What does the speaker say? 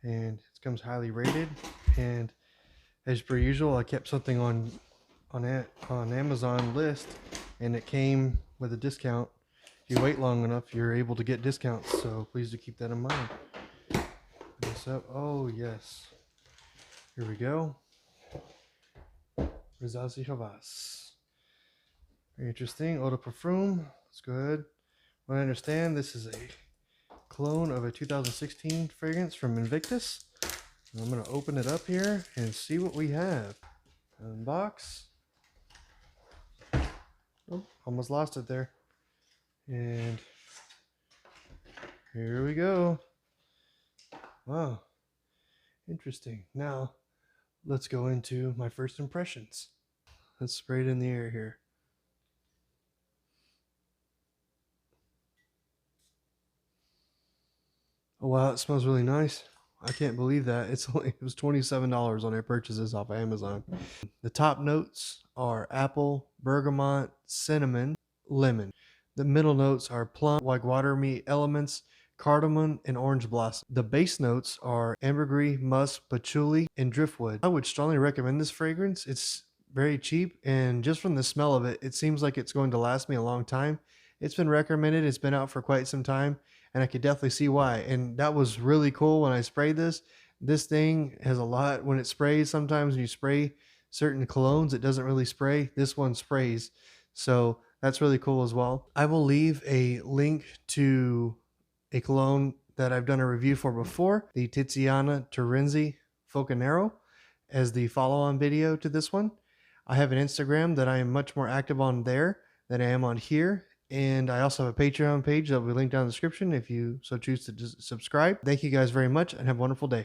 and it comes highly rated. And as per usual, I kept something on Amazon list, and it came with a discount. If you wait long enough, you're able to get discounts. So please do keep that in mind. Put this up. Oh yes. Here we go. Rasasi Hawas. Very interesting. Eau de parfum. Let's go ahead. What I understand, this is a clone of a 2016 fragrance from Invictus. I'm going to open it up here and see what we have. Unbox. Oh, almost lost it there. And here we go. Wow. Interesting. Now, let's go into my first impressions. Let's spray it in the air here. Oh wow, it smells really nice. I can't believe that. It was $27 on their purchases off of Amazon. The top notes are apple, bergamot, cinnamon, lemon. The middle notes are plum, like water meat elements, cardamom, and orange blossom. The base notes are ambergris, musk, patchouli, and driftwood. I would strongly recommend this fragrance. It's very cheap, and just from the smell of it, it seems like it's going to last me a long time. It's been recommended. It's been out for quite some time, and I could definitely see why. And that was really cool when I sprayed this. This thing has a lot when it sprays. Sometimes when you spray certain colognes, it doesn't really spray. This one sprays. So that's really cool as well. I will leave a link to a cologne that I've done a review for before, the Tiziana Terenzi Focanero, as the follow-on video to this one. I have an Instagram that I am much more active on there than I am on here. And I also have a Patreon page that will be linked down in the description if you so choose to subscribe. Thank you guys very much and have a wonderful day.